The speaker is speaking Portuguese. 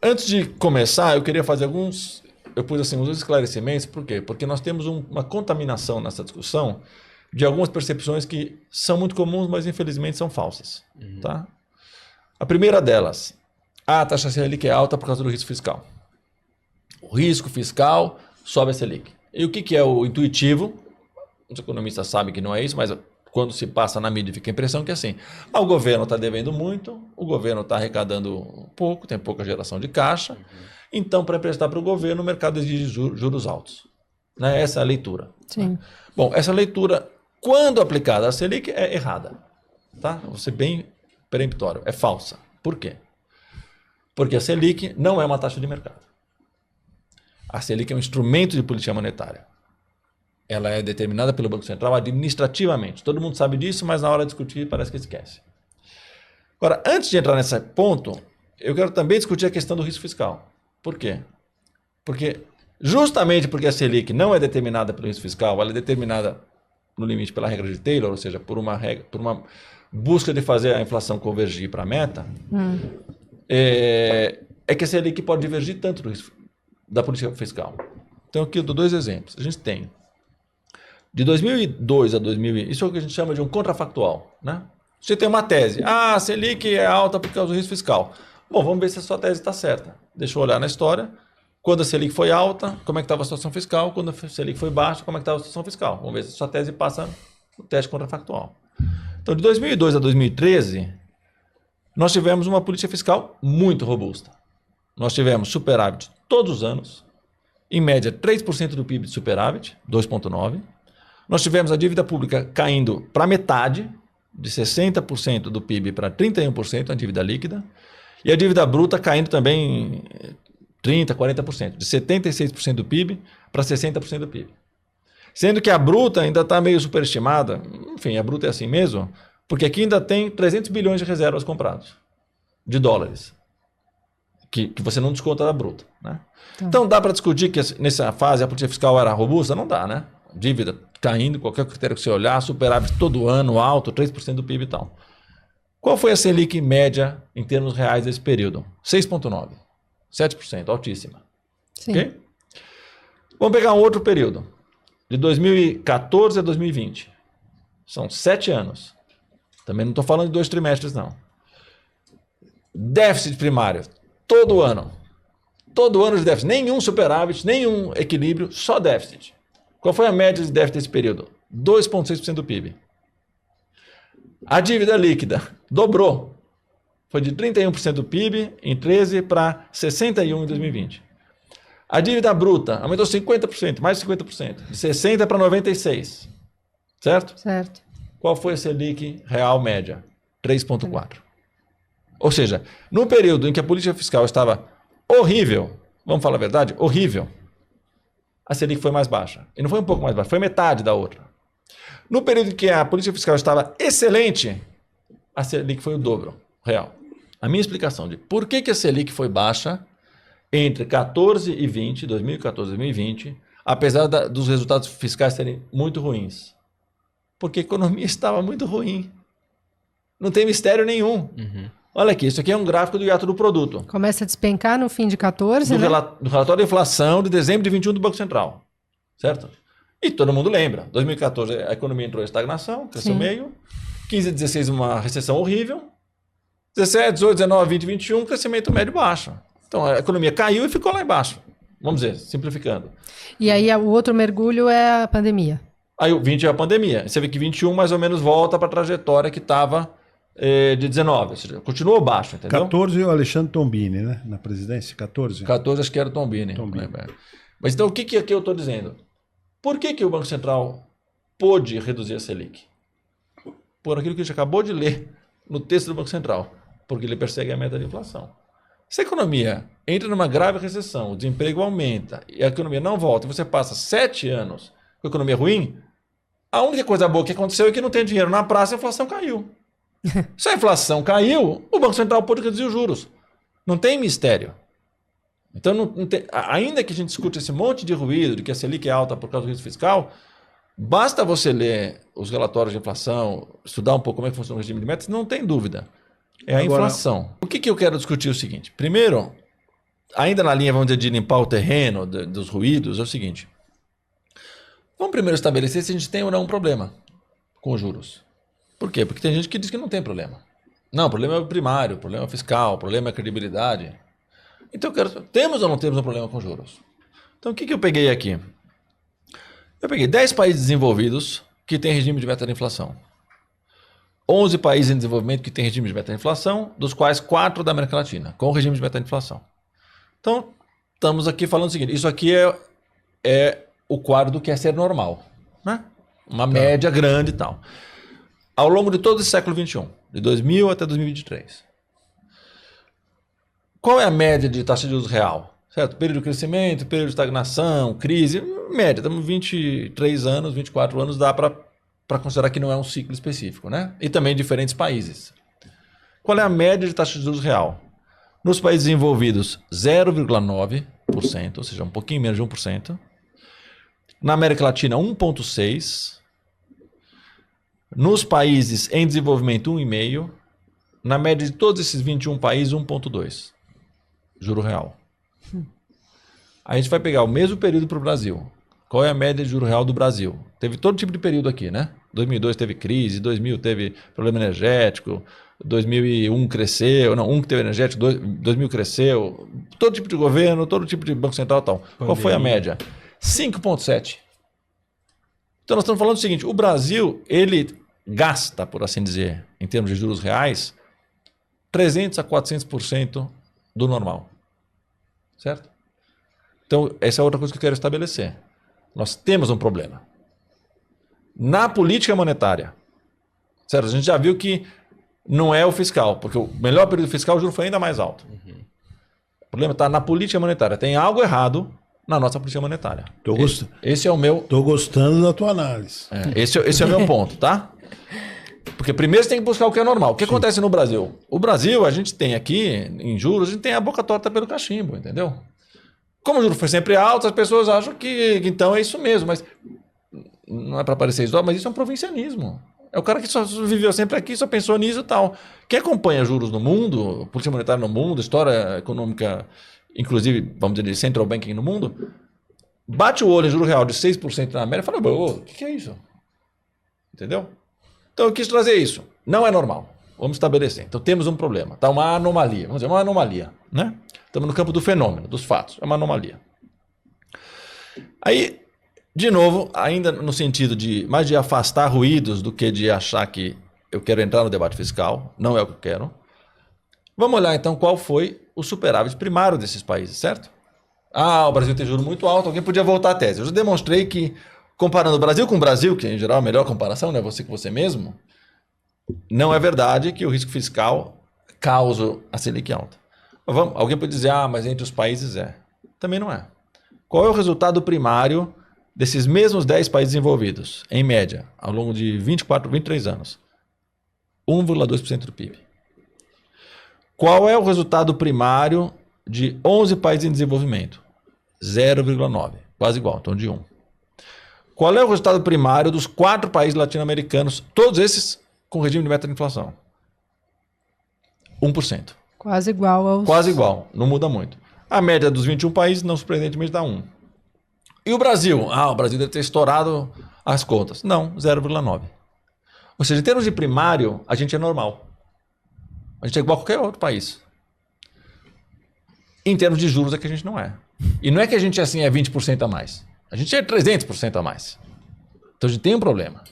Antes de começar, eu queria fazer eu pus assim, uns esclarecimentos. Por quê? Porque nós temos uma contaminação nessa discussão de algumas percepções que são muito comuns, mas infelizmente são falsas. Tá? A primeira delas, a taxa Selic é alta por causa do risco fiscal. O risco fiscal sobe a Selic. E o que é o intuitivo? Os economistas sabem que não é isso, mas quando se passa na mídia fica a impressão que é assim. O governo está devendo muito, o governo está arrecadando pouco, tem pouca geração de caixa. Então, para emprestar para o governo, o mercado exige juros altos. Né? Essa é a leitura. Sim. Né? Bom, essa leitura, quando aplicada à Selic, é errada. Tá? Vou ser bem peremptório. É falsa. Por quê? Porque a Selic não é uma taxa de mercado. A Selic é um instrumento de política monetária. Ela é determinada pelo Banco Central administrativamente. Todo mundo sabe disso, mas na hora de discutir parece que esquece. Agora, antes de entrar nesse ponto, eu quero também discutir a questão do risco fiscal. Por quê? Justamente porque a Selic não é determinada pelo risco fiscal, ela é determinada no limite pela regra de Taylor, ou seja, por uma busca de fazer a inflação convergir para a meta, é que a Selic pode divergir tanto do risco da política fiscal. Então aqui eu dou dois exemplos. A gente tem de 2002 a 2000, isso é o que a gente chama de um contrafactual, né? Você tem uma tese, a Selic é alta por causa do risco fiscal. Bom, vamos ver se a sua tese está certa. Deixa eu olhar na história. Quando a Selic foi alta, como é que estava a situação fiscal? Quando a Selic foi baixa, como é que estava a situação fiscal? Vamos ver se a sua tese passa no teste contrafactual. Então, de 2002 a 2013, nós tivemos uma política fiscal muito robusta. Nós tivemos superávit todos os anos, em média 3% do PIB de superávit, 2,9%. Nós tivemos a dívida pública caindo para metade, de 60% do PIB para 31%, a dívida líquida, e a dívida bruta caindo também 30%, 40%, de 76% do PIB para 60% do PIB. Sendo que a bruta ainda está meio superestimada, enfim, a bruta é assim mesmo, porque aqui ainda tem 300 bilhões de reservas compradas, de dólares, que você não desconta da bruta. Né? Então dá para discutir que nessa fase a política fiscal era robusta? Não dá, né? Dívida caindo, qualquer critério que você olhar, superávit todo ano, alto, 3% do PIB e tal. Qual foi a Selic média em termos reais desse período? 6,9%. 7%, altíssima. Sim. Okay? Vamos pegar um outro período, de 2014 a 2020. São 7 anos. Também não estou falando de 2 trimestres, não. Déficit primário, todo ano. Todo ano de déficit. Nenhum superávit, nenhum equilíbrio, só déficit. Qual foi a média de déficit desse período? 2,6% do PIB. A dívida líquida dobrou. Foi de 31% do PIB em 13 para 61% em 2020. A dívida bruta aumentou 50%, mais de 50%, de 60% para 96%. Certo? Certo. Qual foi a Selic real média? 3,4%. Ou seja, no período em que a política fiscal estava horrível, vamos falar a verdade, horrível, a Selic foi mais baixa. E não foi um pouco mais baixa, foi metade da outra. No período em que a política fiscal estava excelente, a Selic foi o dobro real. A minha explicação de por que a Selic foi baixa entre 14 e 20, 2014 e 2020, apesar dos resultados fiscais serem muito ruins. Porque a economia estava muito ruim. Não tem mistério nenhum. Olha aqui, isso aqui é um gráfico do hiato do produto. Começa a despencar no fim de 14, do né? Do relatório de inflação de dezembro de 21 do Banco Central. Certo? E todo mundo lembra. 2014 a economia entrou em estagnação, cresceu meio. 15 a 16 uma recessão horrível. 17, 18, 19, 20, 21, crescimento médio baixo. Então a economia caiu e ficou lá embaixo. Vamos dizer, simplificando. E aí o outro mergulho é a pandemia. Aí o 20 é a pandemia. Você vê que 21 mais ou menos volta para a trajetória que estava de 19. Ou seja, continuou baixo, entendeu? 14 o Alexandre Tombini, né? Na presidência, 14. 14 acho que era o Tombini. Mas então o que aqui eu estou dizendo? Por que o Banco Central pôde reduzir a Selic? Por aquilo que a gente acabou de ler no texto do Banco Central. Porque ele persegue a meta de inflação. Se a economia entra numa grave recessão, o desemprego aumenta e a economia não volta, e você passa 7 anos com a economia ruim, a única coisa boa que aconteceu é que não tem dinheiro na praça e a inflação caiu. Se a inflação caiu, o Banco Central pôde reduzir os juros. Não tem mistério. Então, não tem, ainda que a gente discute esse monte de ruído, de que a Selic é alta por causa do risco fiscal, basta você ler os relatórios de inflação, estudar um pouco como é que funciona o regime de metas, não tem dúvida. É a inflação. O que eu quero discutir é o seguinte. Primeiro, ainda na linha, vamos dizer, de limpar o terreno dos ruídos, é o seguinte. Vamos primeiro estabelecer se a gente tem ou não um problema com os juros. Por quê? Porque tem gente que diz que não tem problema. Não, o problema é o primário, o problema é fiscal, o problema é a credibilidade. Então, temos ou não temos um problema com juros? Então, o que eu peguei aqui? Eu peguei 10 países desenvolvidos que têm regime de meta de inflação. 11 países em desenvolvimento que têm regime de meta de inflação, dos quais 4 da América Latina, com regime de meta de inflação. Então, estamos aqui falando o seguinte, isso aqui é o quadro do que é ser normal, né? Uma média grande e tal. Ao longo de todo esse século XXI, de 2000 até 2023. Qual é a média de taxa de juros real? Certo? Período de crescimento, período de estagnação, crise, média. Estamos 23 anos, 24 anos, dá para considerar que não é um ciclo específico, né? E também em diferentes países. Qual é a média de taxa de juros real? Nos países desenvolvidos, 0,9%, ou seja, um pouquinho menos de 1%. Na América Latina, 1,6%. Nos países em desenvolvimento, 1,5%. Na média de todos esses 21 países, 1,2%. Juro real. A gente vai pegar o mesmo período para o Brasil. Qual é a média de juro real do Brasil? Teve todo tipo de período aqui, né? 2002 teve crise, 2000 teve problema energético, 2001 cresceu, não, um que teve energético, 2000 cresceu, todo tipo de governo, todo tipo de Banco Central e tal. Qual foi a média? 5,7%. Então nós estamos falando o seguinte, o Brasil, ele gasta, por assim dizer, em termos de juros reais, 300% a 400% do normal. Certo? Então, essa é outra coisa que eu quero estabelecer. Nós temos um problema. Na política monetária, certo? A gente já viu que não é o fiscal, porque o melhor período fiscal o juro foi ainda mais alto. O problema está na política monetária. Tem algo errado na nossa política monetária. Esse é o meu... Estou gostando da tua análise. Esse é o meu ponto, tá? Porque primeiro você tem que buscar o que é normal. O que acontece no Brasil? O Brasil, a gente tem aqui, em juros, a gente tem a boca torta pelo cachimbo, entendeu? Como o juro foi sempre alto, as pessoas acham que então é isso mesmo, mas não é para parecer isso, mas isso é um provincianismo. É o cara que só viveu sempre aqui, só pensou nisso e tal. Quem acompanha juros no mundo, política monetária no mundo, história econômica, inclusive, vamos dizer, de central banking no mundo, bate o olho em juro real de 6% na América e fala, o que é isso? Entendeu? Então eu quis trazer isso. Não é normal. Vamos estabelecer. Então temos um problema. Está uma anomalia. Vamos dizer, uma anomalia, né? Estamos no campo do fenômeno, dos fatos. É uma anomalia. Aí, de novo, ainda no sentido de mais de afastar ruídos do que de achar que eu quero entrar no debate fiscal. Não é o que eu quero. Vamos olhar então qual foi o superávit primário desses países, certo? O Brasil tem juro muito alto. Alguém podia voltar à tese. Eu já demonstrei que, comparando o Brasil com o Brasil, que em geral é a melhor comparação, né? Você com você mesmo, não é verdade que o risco fiscal causa a Selic alta. Alguém pode dizer, mas entre os países é. Também não é. Qual é o resultado primário desses mesmos 10 países envolvidos, em média, ao longo de 23 anos? 1,2% do PIB. Qual é o resultado primário de 11 países em desenvolvimento? 0,9%. Quase igual, então de 1%. Qual é o resultado primário dos 4 países latino-americanos, todos esses com regime de meta de inflação? 1%. Quase igual aos... Quase igual, não muda muito. A média dos 21 países, não surpreendentemente, dá 1%. E o Brasil? O Brasil deve ter estourado as contas. Não, 0,9%. Ou seja, em termos de primário, a gente é normal. A gente é igual a qualquer outro país. Em termos de juros é que a gente não é. E não é que a gente assim é 20% a mais. A gente é 300% a mais. Então a gente tem um problema.